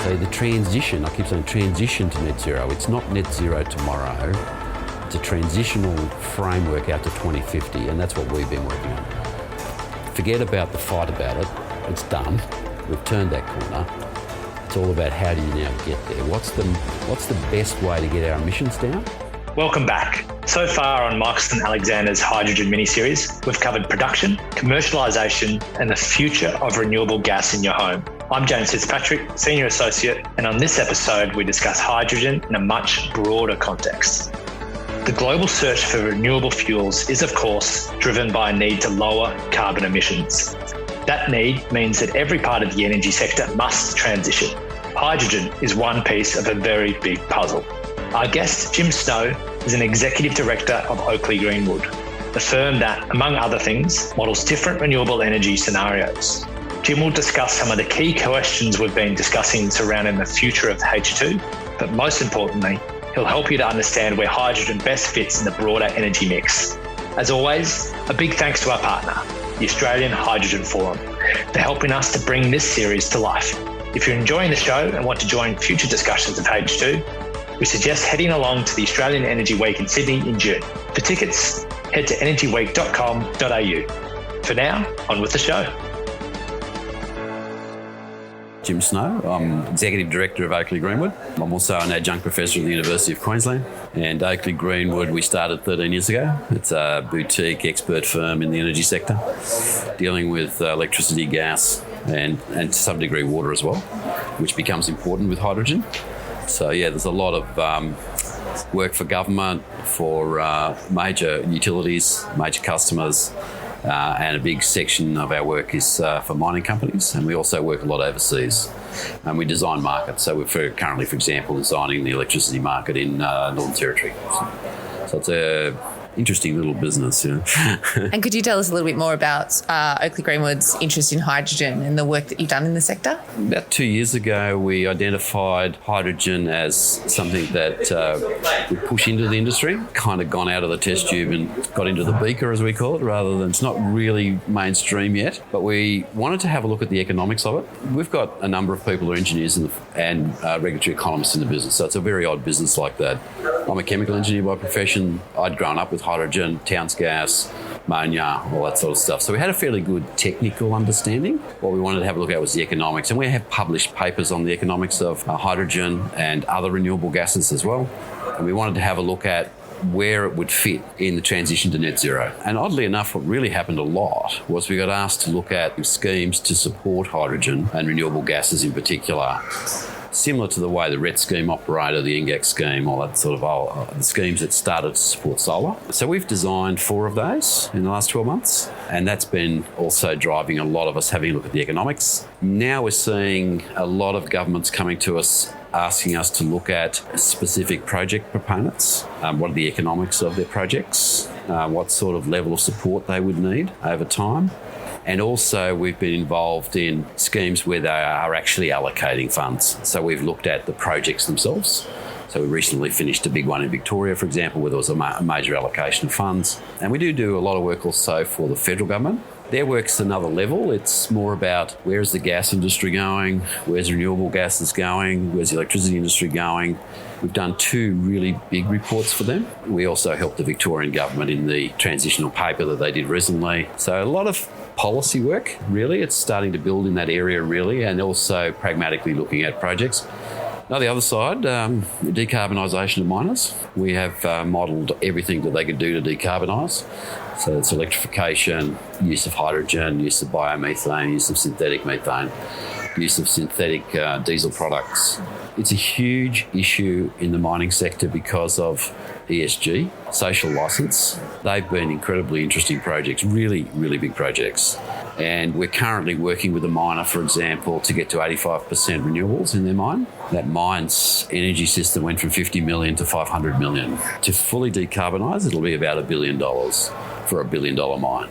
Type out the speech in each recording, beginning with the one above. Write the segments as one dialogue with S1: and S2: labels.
S1: So the transition, I keep saying transition to net zero. It's not net zero tomorrow. It's a transitional framework out to 2050, and that's what we've been working on. Forget about the fight about it. It's done. We've turned that corner. It's all about how do you now get there? What's the best way to get our emissions down?
S2: Welcome back. So far on Michelson Alexander's hydrogen mini-series, we've covered production, commercialisation, and the future of renewable gas in your home. I'm James Fitzpatrick, Senior Associate, and on this episode, we discuss hydrogen in a much broader context. The global search for renewable fuels is, of course, driven by a need to lower carbon emissions. That need means that every part of the energy sector must transition. Hydrogen is one piece of a very big puzzle. Our guest, Jim Snow, is an Executive Director of Oakley Greenwood, the firm that, among other things, models different renewable energy scenarios. Jim will discuss some of the key questions we've been discussing surrounding the future of H2, but most importantly, he'll help you to understand where hydrogen best fits in the broader energy mix. As always, a big thanks to our partner, the Australian Hydrogen Forum, for helping us to bring this series to life. If you're enjoying the show and want to join future discussions of H2, we suggest heading along to the Australian Energy Week in Sydney in June. For tickets, head to energyweek.com.au. For now, on with the show.
S1: Jim Snow. I'm Executive Director of Oakley Greenwood. I'm also an adjunct professor at the University of Queensland. And Oakley Greenwood, we started 13 years ago. It's a boutique expert firm in the energy sector, dealing with electricity, gas, and to some degree water as well, which becomes important with hydrogen. So yeah, there's a lot of work for government, for major utilities, major customers, and a big section of our work is for mining companies, and we also work a lot overseas. And we design markets, so we're currently, for example, designing the electricity market in Northern Territory. So it's a interesting little business, yeah.
S3: And could you tell us a little bit more about Oakley Greenwood's interest in hydrogen and the work that you've done in the sector?
S1: About 2 years ago, we identified hydrogen as something that would push into the industry, kind of gone out of the test tube and got into the beaker, as we call it, rather than it's not really mainstream yet. But we wanted to have a look at the economics of it. We've got a number of people who are engineers and regulatory economists in the business, so it's a very odd business like that. I'm a chemical engineer by profession. I'd grown up with hydrogen, Towns gas, ammonia, all that sort of stuff. So we had a fairly good technical understanding. What we wanted to have a look at was the economics, and we have published papers on the economics of hydrogen and other renewable gases as well. And we wanted to have a look at where it would fit in the transition to net zero. And oddly enough, what really happened a lot was we got asked to look at schemes to support hydrogen and renewable gases in particular, similar to the way the RET scheme operated, the NGAC scheme, all that sort of the schemes that started to support solar. So we've designed 4 of those in the last 12 months, and that's been also driving a lot of us having a look at the economics. Now we're seeing a lot of governments coming to us asking us to look at specific project proponents, what are the economics of their projects, what sort of level of support they would need over time. And also we've been involved in schemes where they are actually allocating funds. So we've looked at the projects themselves. So we recently finished a big one in Victoria, for example, where there was a major allocation of funds. And we do a lot of work also for the federal government. Their work's another level. It's more about where's the gas industry going, where's renewable gases going, where's the electricity industry going. We've done 2 really big reports for them. We also helped the Victorian government in the transitional paper that they did recently. So a lot of policy work, really. It's starting to build in that area, really, and also pragmatically looking at projects. Now, the other side, decarbonisation of miners. We have modelled everything that they could do to decarbonise. So it's electrification, use of hydrogen, use of biomethane, use of synthetic methane, use of synthetic diesel products. It's a huge issue in the mining sector because of ESG, social licence. They've been incredibly interesting projects, really, really big projects. And we're currently working with a miner, for example, to get to 85% renewables in their mine. That mine's energy system went from 50 million to 500 million. To fully decarbonise, it'll be about $1 billion for a $1 billion mine.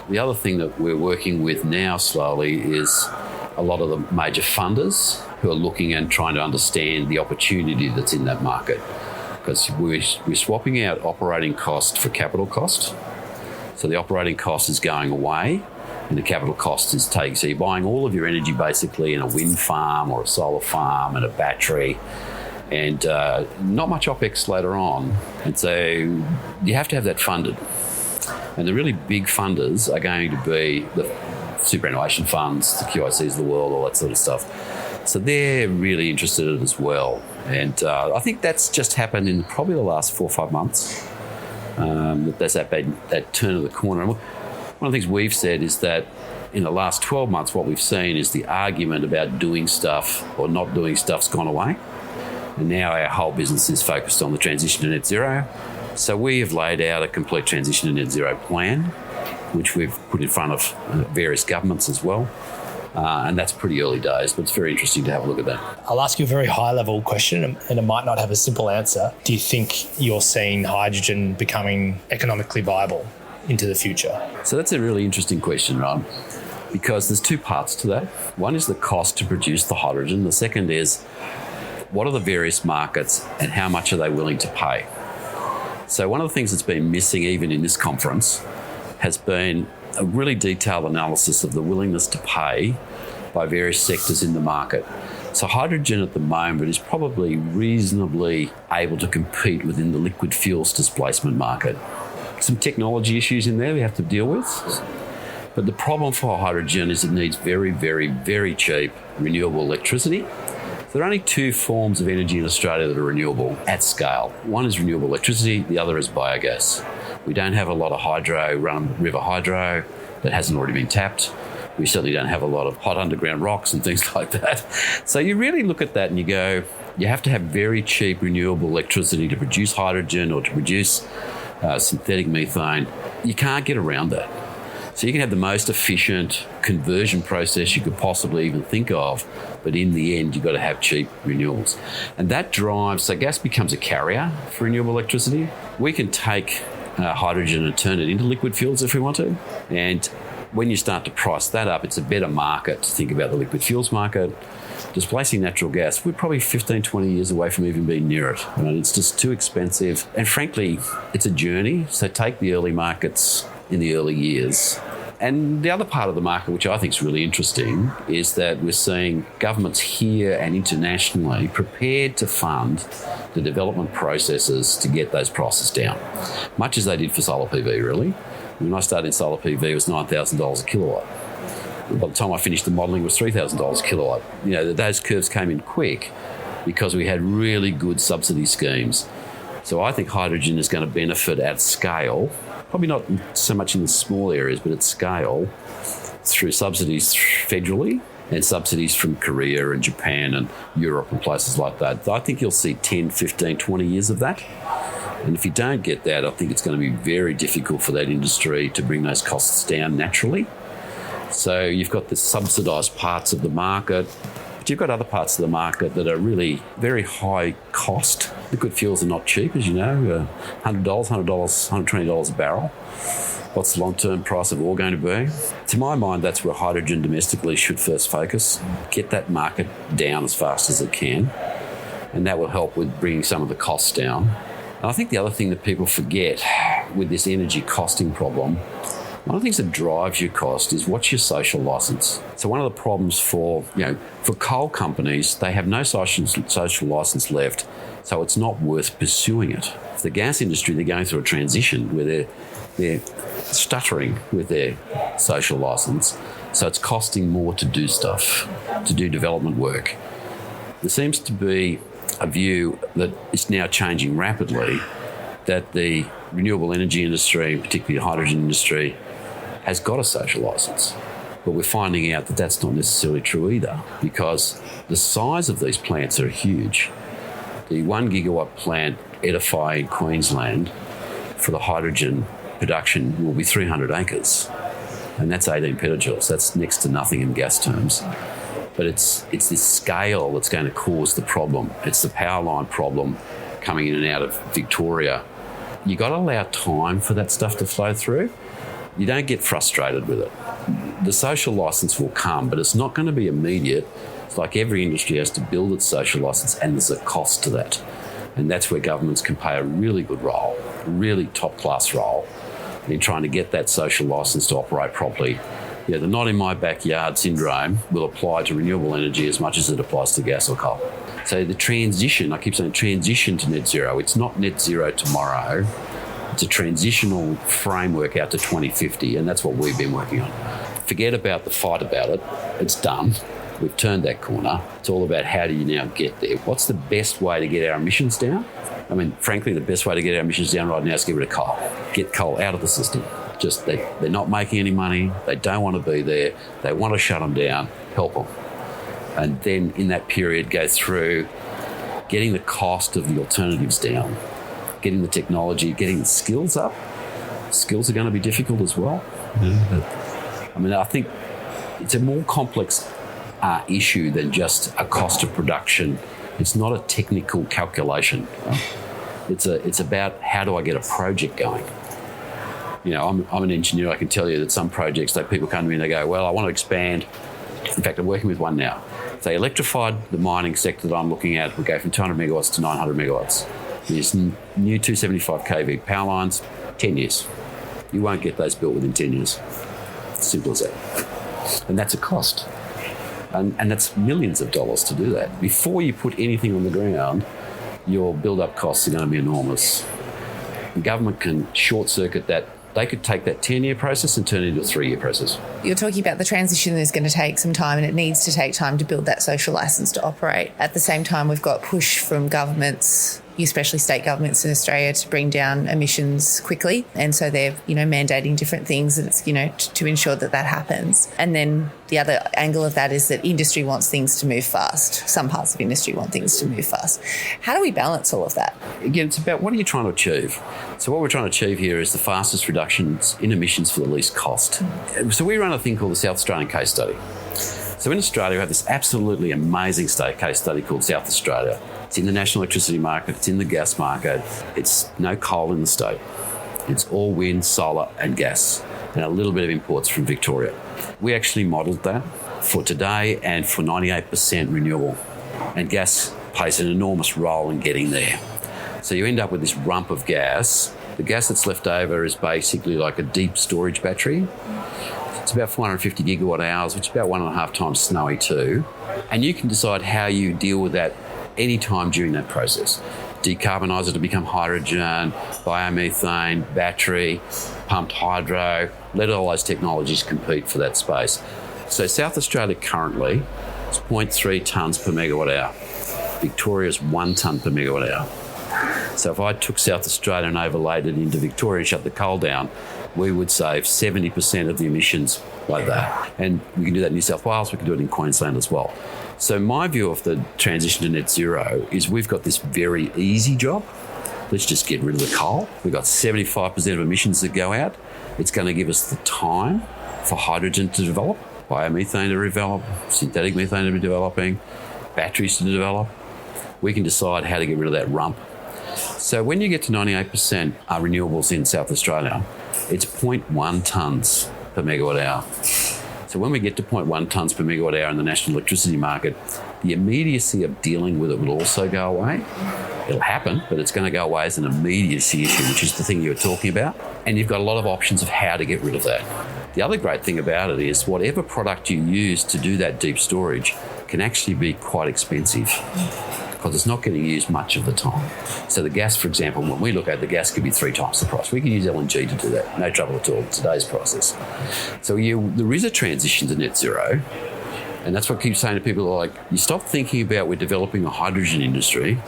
S1: The other thing that we're working with now slowly is a lot of the major funders who are looking and trying to understand the opportunity that's in that market. Because we're swapping out operating cost for capital cost. So the operating cost is going away And the capital cost is taking, so you're buying all of your energy basically in a wind farm or a solar farm and a battery, and not much OPEX later on. And so you have to have that funded. And the really big funders are going to be the superannuation funds, the QICs of the world, all that sort of stuff. So they're really interested in it as well. And I think that's just happened in probably the last 4 or 5 months. There's that turn of the corner. And one of the things we've said is that in the last 12 months, what we've seen is the argument about doing stuff or not doing stuff's gone away. And now our whole business is focused on the transition to net zero. So we have laid out a complete transition to net zero plan, which we've put in front of various governments as well. And that's pretty early days, but it's very interesting to have a look at that.
S4: I'll ask you a very high-level question, and it might not have a simple answer. Do you think you're seeing hydrogen becoming economically viable into the future?
S1: So that's a really interesting question, Ron, because there's 2 parts to that. One is the cost to produce the hydrogen. The second is what are the various markets and how much are they willing to pay? So one of the things that's been missing even in this conference has been a really detailed analysis of the willingness to pay by various sectors in the market. So hydrogen at the moment is probably reasonably able to compete within the liquid fuels displacement market. Some technology issues in there we have to deal with. But the problem for hydrogen is it needs very, very, very cheap renewable electricity. There are only 2 forms of energy in Australia that are renewable at scale. One is renewable electricity, the other is biogas. We don't have a lot of hydro, run-of-river hydro that hasn't already been tapped. We certainly don't have a lot of hot underground rocks and things like that. So you really look at that and you go, you have to have very cheap renewable electricity to produce hydrogen or to produce synthetic methane. You can't get around that. So you can have the most efficient conversion process you could possibly even think of, but in the end, you've got to have cheap renewables. And that drives, so gas becomes a carrier for renewable electricity. We can take hydrogen and turn it into liquid fuels if we want to. And when you start to price that up, it's a better market to think about the liquid fuels market. Displacing natural gas, we're probably 15, 20 years away from even being near it. It's just too expensive. And frankly, it's a journey. So take the early markets in the early years. And the other part of the market, which I think is really interesting, is that we're seeing governments here and internationally prepared to fund the development processes to get those prices down, much as they did for solar PV, really. When I started in solar PV, it was $9,000 a kilowatt. By the time I finished the modelling, it was $3,000 a kilowatt. Those curves came in quick because we had really good subsidy schemes. So I think hydrogen is going to benefit at scale, probably not so much in the small areas, but at scale, through subsidies federally and subsidies from Korea and Japan and Europe and places like that. I think you'll see 10, 15, 20 years of that. And if you don't get that, I think it's going to be very difficult for that industry to bring those costs down naturally. So you've got the subsidised parts of the market, but you've got other parts of the market that are really very high cost. Liquid fuels are not cheap, as you know, $100, $120 a barrel. What's the long-term price of oil going to be? To my mind, that's where hydrogen domestically should first focus. Get that market down as fast as it can, and that will help with bringing some of the costs down. And I think the other thing that people forget with this energy costing problem, one of the things that drives your cost is what's your social licence. So one of the problems for coal companies, they have no social licence left, so it's not worth pursuing it. For the gas industry, they're going through a transition where they're stuttering with their social licence, so it's costing more to do stuff, to do development work. There seems to be a view that is now changing rapidly that the renewable energy industry, particularly the hydrogen industry, has got a social licence. But we're finding out that that's not necessarily true either, because the size of these plants are huge. The 1 gigawatt plant Edify in Queensland for the hydrogen production will be 300 acres, and that's 18 petajoules. That's next to nothing in gas terms. But it's this scale that's going to cause the problem. It's the power line problem coming in and out of Victoria. You've got to allow time for that stuff to flow through. You don't get frustrated with it. The social licence will come, but it's not going to be immediate. It's like every industry has to build its social licence, and there's a cost to that. And that's where governments can play a really good role, a really top-class role in trying to get that social licence to operate properly the not in my backyard syndrome will apply to renewable energy as much as it applies to gas or coal. So the transition, I keep saying transition to net zero, it's not net zero tomorrow. It's a transitional framework out to 2050, and that's what we've been working on. Forget about the fight about it. It's done. We've turned that corner. It's all about how do you now get there? What's the best way to get our emissions down? I mean, frankly, the best way to get our emissions down right now is get rid of coal. Get coal out of the system. Just they're not making any money. They don't want to be there. They want to shut them down. Help them. And then in that period, go through getting the cost of the alternatives down, getting the technology, getting the skills up. Skills are going to be difficult as well. I mean, I think it's a more complex issue than just a cost of production. It's not a technical calculation. It's about how do I get a project going. You know, I'm an engineer. I can tell you that some projects, that people come to me and they go, well, I want to expand. In fact, I'm working with one now. If they electrified the mining sector that I'm looking at, we go from 200 megawatts to 900 megawatts. These new 275 kV power lines, 10 years. You won't get those built within 10 years. Simple as that. And that's a cost. And that's millions of dollars to do that. Before you put anything on the ground, your build-up costs are going to be enormous. The government can short-circuit that. They could take that 10-year process and turn it into a 3-year process.
S3: You're talking about the transition is going to take some time, and it needs to take time to build that social license to operate. At the same time, we've got push from governments, especially state governments in Australia, to bring down emissions quickly. And so they're, mandating different things to ensure that happens. And then the other angle of that is that industry wants things to move fast. Some parts of industry want things to move fast. How do we balance all of that?
S1: Again, it's about what are you trying to achieve? So what we're trying to achieve here is the fastest reductions in emissions for the least cost. So we run a thing called the South Australian Case Study. So in Australia, we have this absolutely amazing case study called South Australia. It's in the national electricity market, it's in the gas market, it's no coal in the state. It's all wind, solar and gas, and a little bit of imports from Victoria. We actually modelled that for today and for 98% renewable. And gas plays an enormous role in getting there. So you end up with this rump of gas. The gas that's left over is basically like a deep storage battery. It's about 450 gigawatt hours, which is about 1.5 times Snowy 2. And you can decide how you deal with that any time during that process. Decarbonise it to become hydrogen, biomethane, battery, pumped hydro, let all those technologies compete for that space. So South Australia currently is 0.3 tonnes per megawatt hour. Victoria's 1 tonne per megawatt hour. So if I took South Australia and overlaid it into Victoria and shut the coal down, we would save 70% of the emissions by that. And we can do that in New South Wales, we can do it in Queensland as well. So my view of the transition to net zero is we've got this very easy job. Let's just get rid of the coal. We've got 75% of emissions that go out. It's going to give us the time for hydrogen to develop, biomethane to develop, synthetic methane to be developing, batteries to develop. We can decide how to get rid of that rump. So when you get to 98% renewables in South Australia, it's 0.1 tonnes per megawatt hour. So when we get to 0.1 tonnes per megawatt hour in the national electricity market, the immediacy of dealing with it will also go away. It'll happen, but it's going to go away as an immediacy issue, which is the thing you were talking about. And you've got a lot of options of how to get rid of that. The other great thing about it is whatever product you use to do that deep storage can actually be quite expensive because it's not getting used much of the time. So the gas, for example, when we look at the gas could be 3 times the price. We can use LNG to do that, no trouble at all, today's process. So there is a transition to net zero, and that's what I keep saying to people like, you stop thinking about we're developing a hydrogen industry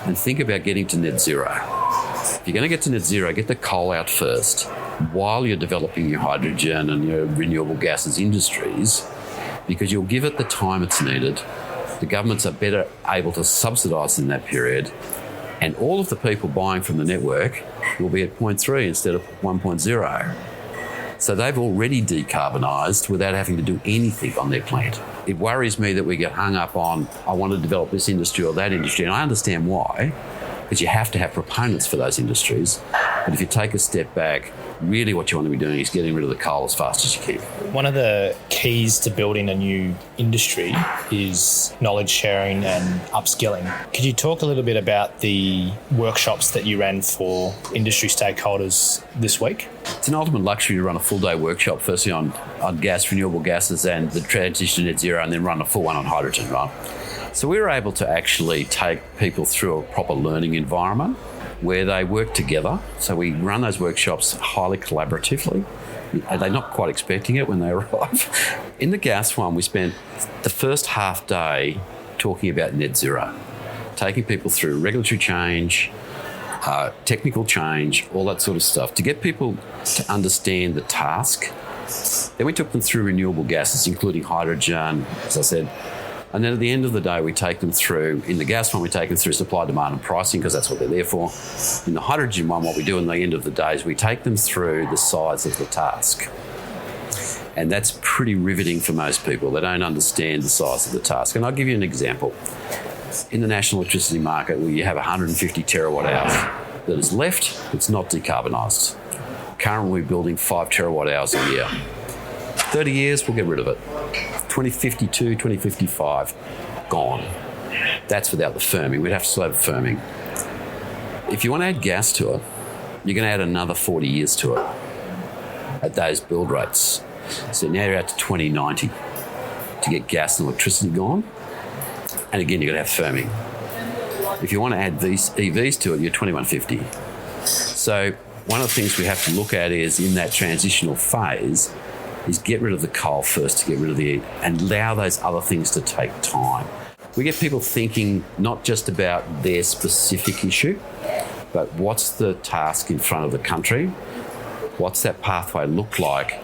S1: and think about getting to net zero. If you're going to get to net zero, get the coal out first while you're developing your hydrogen and your renewable gases industries, because you'll give it the time it's needed. The governments are better able to subsidise in that period, and all of the people buying from the network will be at 0.3 instead of 1.0. So they've already decarbonised without having to do anything on their plant. It worries me that we get hung up on, I want to develop this industry or that industry, and I understand why, because you have to have proponents for those industries. But if you take a step back, really what you want to be doing is getting rid of the coal as fast as you can.
S4: One of the keys to building a new industry is knowledge sharing and upskilling. Could you talk a little bit about the workshops that you ran for industry stakeholders this week?
S1: It's an ultimate luxury to run a full-day workshop, firstly on gas, renewable gases and the transition to net zero, and then run a full one on hydrogen, right? So we were able to actually take people through a proper learning environment where they work together. So we run those workshops highly collaboratively. They're not quite expecting it when they arrive. In the gas one, we spent the first half day talking about net zero, taking people through regulatory change, technical change, all that sort of stuff, to get people to understand the task. Then we took them through renewable gases, including hydrogen, as I said. And then at the end of the day, we take them through, in the gas one, we take them through supply, demand and pricing, because that's what they're there for. In the hydrogen one, what we do in the end of the day is we take them through the size of the task. And that's pretty riveting for most people. They don't understand the size of the task. And I'll give you an example. In the national electricity market, where you have 150 terawatt hours that is left, it's not decarbonised. Currently, we're building 5 terawatt hours a year. 30 years, we'll get rid of it. 2052, 2055, gone. That's without the firming. We'd have to still have firming. If you want to add gas to it, you're going to add another 40 years to it at those build rates. So now you're out to 2090 to get gas and electricity gone. And again, you're going to have firming. If you want to add these EVs to it, you're 2150. So one of the things we have to look at is in that transitional phase is get rid of the coal first to get rid of the and allow those other things to take time. We get people thinking not just about their specific issue, but what's the task in front of the country? What's that pathway look like?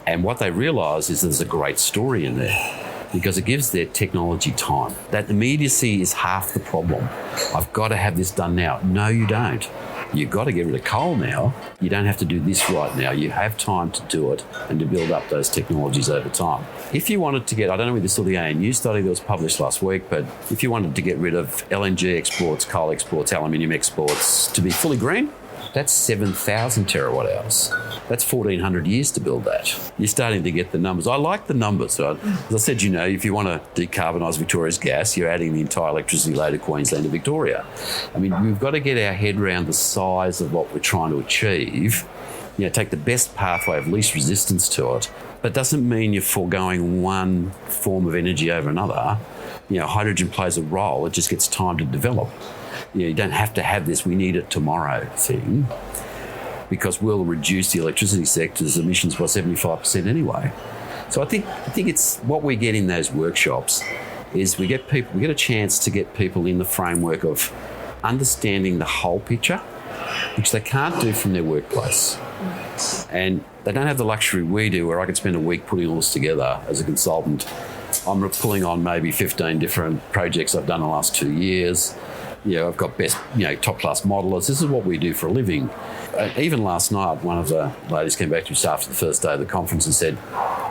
S1: And what they realise is there's a great story in there because it gives their technology time. That immediacy is half the problem. I've got to have this done now. No, you don't. You've got to get rid of coal now. You don't have to do this right now. You have time to do it and to build up those technologies over time. If you wanted to get, I don't know whether you saw the ANU study that was published last week, but if you wanted to get rid of LNG exports, coal exports, aluminium exports to be fully green, that's 7,000 terawatt hours. That's 1,400 years to build that. You're starting to get the numbers. I like the numbers. Right? As I said, if you want to decarbonise Victoria's gas, you're adding the entire electricity load of Queensland to Victoria. I mean, we've got to get our head around the size of what we're trying to achieve. Take the best pathway of least resistance to it. But it doesn't mean you're foregoing one form of energy over another. Hydrogen plays a role. It just gets time to develop. You don't have to have this, we need it tomorrow thing, because we'll reduce the electricity sector's emissions by 75% anyway. So I think it's what we get in those workshops is we get a chance to get people in the framework of understanding the whole picture, which they can't do from their workplace. And they don't have the luxury we do where I can spend a week putting all this together as a consultant. I'm pulling on maybe 15 different projects I've done in the last 2 years. I've got best, top-class modelers. This is what we do for a living. Even last night, one of the ladies came back to us after the first day of the conference and said,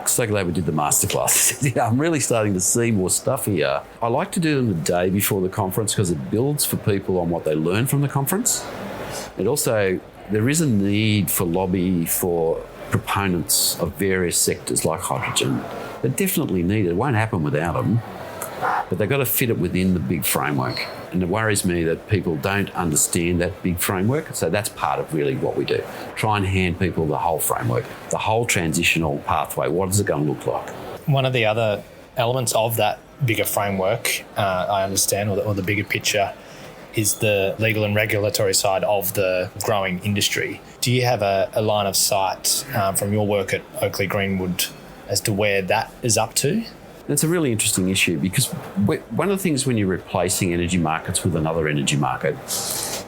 S1: so glad we did the masterclass. I said, I'm really starting to see more stuff here. I like to do them the day before the conference because it builds for people on what they learn from the conference. It also, there is a need for lobby for proponents of various sectors like hydrogen. They're definitely needed. It won't happen without them. But they've got to fit it within the big framework. And it worries me that people don't understand that big framework. So that's part of really what we do. Try and hand people the whole framework, the whole transitional pathway. What is it going to look like?
S4: One of the other elements of that bigger framework, I understand, or the bigger picture, is the legal and regulatory side of the growing industry. Do you have a line of sight from your work at Oakley Greenwood as to where that is up to?
S1: It's a really interesting issue because one of the things when you're replacing energy markets with another energy market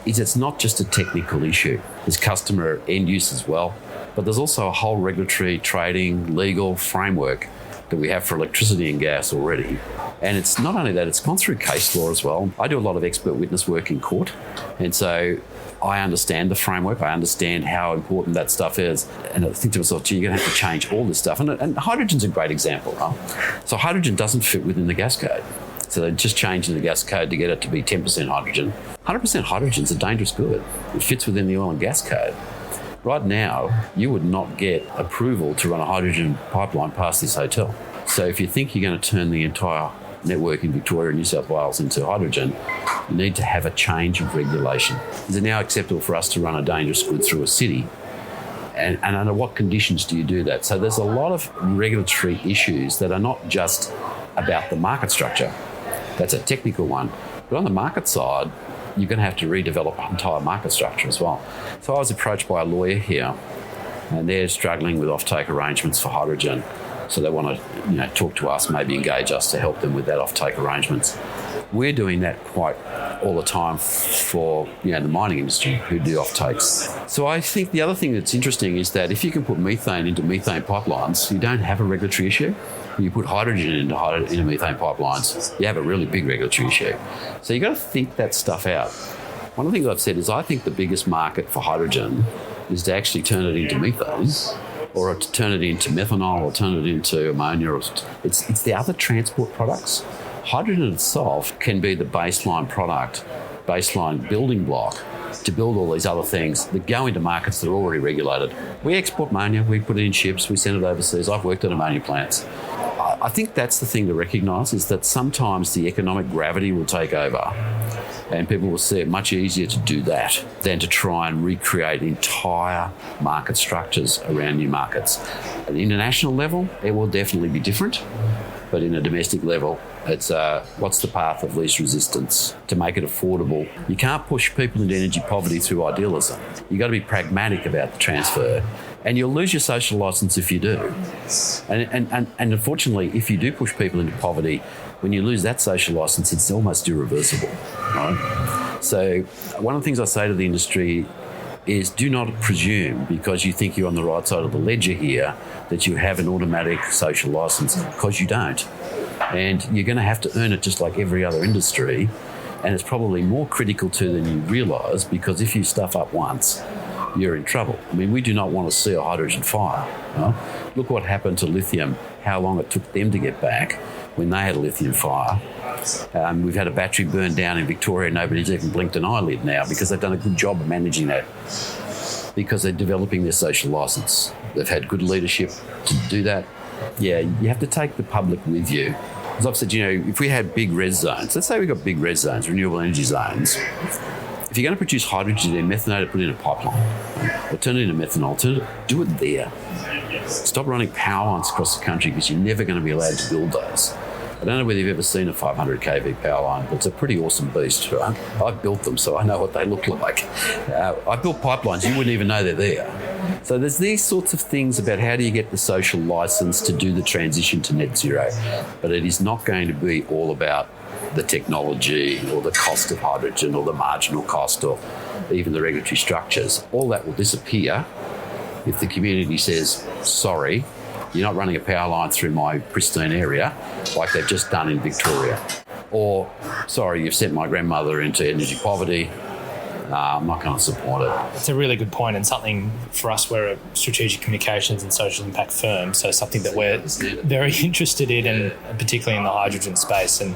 S1: is it's not just a technical issue. There's customer end use as well, but there's also a whole regulatory, trading, legal framework that we have for electricity and gas already. And it's not only that, it's gone through case law as well. I do a lot of expert witness work in court, and so I understand the framework. I understand how important that stuff is. And I think to myself, you're going to have to change all this stuff. And hydrogen's a great example, right? So hydrogen doesn't fit within the gas code. So they're just changing the gas code to get it to be 10% hydrogen. 100% hydrogen is a dangerous good. It fits within the oil and gas code. Right now, you would not get approval to run a hydrogen pipeline past this hotel. So if you think you're going to turn the entire network in Victoria and New South Wales into hydrogen, you need to have a change of regulation. Is it now acceptable for us to run a dangerous good through a city? And under what conditions do you do that? So there's a lot of regulatory issues that are not just about the market structure. That's a technical one. But on the market side, you're going to have to redevelop an entire market structure as well. So I was approached by a lawyer here, and they're struggling with offtake arrangements for hydrogen. So they want to, talk to us, maybe engage us to help them with that offtake arrangements. We're doing that quite all the time for the mining industry who do offtakes. So I think the other thing that's interesting is that if you can put methane into methane pipelines, you don't have a regulatory issue. You put hydrogen into methane pipelines, you have a really big regulatory issue. So you've got to think that stuff out. One of the things I've said is I think the biggest market for hydrogen is to actually turn it into methane, or to turn it into methanol, or turn it into ammonia. It's the other transport products. Hydrogen itself can be the baseline product, baseline building block to build all these other things that go into markets that are already regulated. We export ammonia, we put it in ships, we send it overseas. I've worked at ammonia plants. I think that's the thing to recognise, is that sometimes the economic gravity will take over and people will see it much easier to do that than to try and recreate entire market structures around new markets. At the international level, it will definitely be different, but in a domestic level, it's what's the path of least resistance to make it affordable. You can't push people into energy poverty through idealism. You've got to be pragmatic about the transfer, and you'll lose your social licence if you do. And unfortunately, if you do push people into poverty, when you lose that social licence, it's almost irreversible, right? So one of the things I say to the industry is do not presume, because you think you're on the right side of the ledger here, that you have an automatic social licence, because you don't. And you're going to have to earn it just like every other industry. And it's probably more critical too than you realise, because if you stuff up once, you're in trouble. I mean, we do not want to see a hydrogen fire. Right? Look what happened to lithium, how long it took them to get back when they had a lithium fire. We've had a battery burned down in Victoria. Nobody's even blinked an eyelid now, because they've done a good job of managing that, because they're developing their social licence. They've had good leadership to do that. Yeah, you have to take the public with you. As I've said, if we had big res zones, let's say we've got big res zones, renewable energy zones, if you're going to produce hydrogen and methanate it, put it in a pipeline, or turn it into methanol, do it there. Stop running power lines across the country, because you're never going to be allowed to build those. I don't know whether you've ever seen a 500 kV power line, but it's a pretty awesome beast. Right? I've built them, so I know what they look like. I built pipelines, you wouldn't even know they're there. So there's these sorts of things about how do you get the social licence to do the transition to net zero. But it is not going to be all about the technology or the cost of hydrogen or the marginal cost or even the regulatory structures. All that will disappear if the community says, sorry, you're not running a power line through my pristine area like they've just done in Victoria. Or, sorry, you've sent my grandmother into energy poverty. I'm not going to support it.
S4: It's a really good point, and something for us, we're a strategic communications and social impact firm, so something that we're very interested in, and particularly in the hydrogen space. And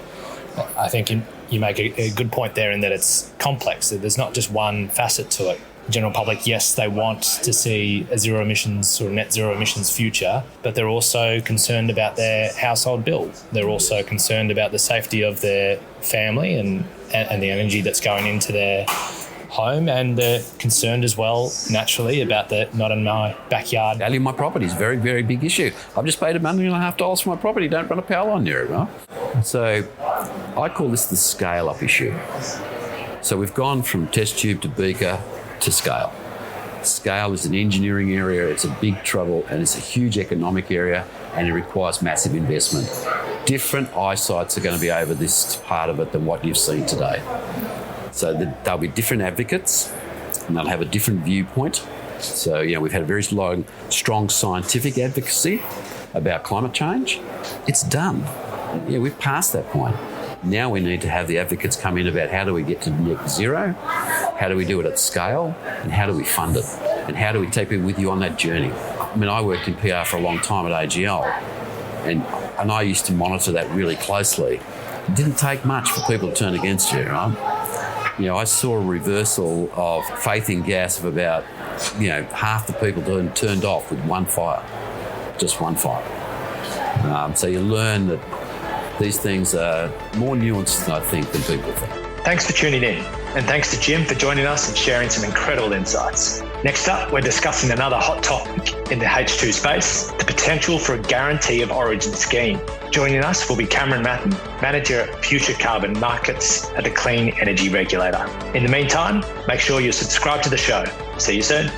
S4: I think you make a good point there in that it's complex. There's not just one facet to it. The general public, yes, they want to see a zero emissions or net zero emissions future, but they're also concerned about their household bill. They're also concerned about the safety of their family and the energy that's going into their home, and they're concerned as well, naturally, about the not in my backyard.
S1: Value of my property is a very, very big issue. I've just paid $1.5 million for my property. Don't run a power line near it, right? So I call this the scale-up issue. So we've gone from test tube to beaker to scale. Scale is an engineering area, it's a big trouble, and it's a huge economic area, and it requires massive investment. Different eyesights are going to be over this part of it than what you've seen today. So there'll be different advocates, and they'll have a different viewpoint. So, we've had a very strong scientific advocacy about climate change. It's done. We've passed that point. Now we need to have the advocates come in about how do we get to net zero, how do we do it at scale, and how do we fund it, and how do we take people with you on that journey. I mean, I worked in PR for a long time at AGL, and I used to monitor that really closely. it didn't take much for people to turn against you, right? You know, I saw a reversal of faith in gas of about, half the people turned off with one fire, just one fire. So you learn that these things are more nuanced, I think, than people think.
S2: Thanks for tuning in. And thanks to Jim for joining us and sharing some incredible insights. Next up, we're discussing another hot topic in the H2 space, the potential for a guarantee of origin scheme. Joining us will be Cameron Matten, Manager at Future Carbon Markets at the Clean Energy Regulator. In the meantime, make sure you subscribe to the show. See you soon.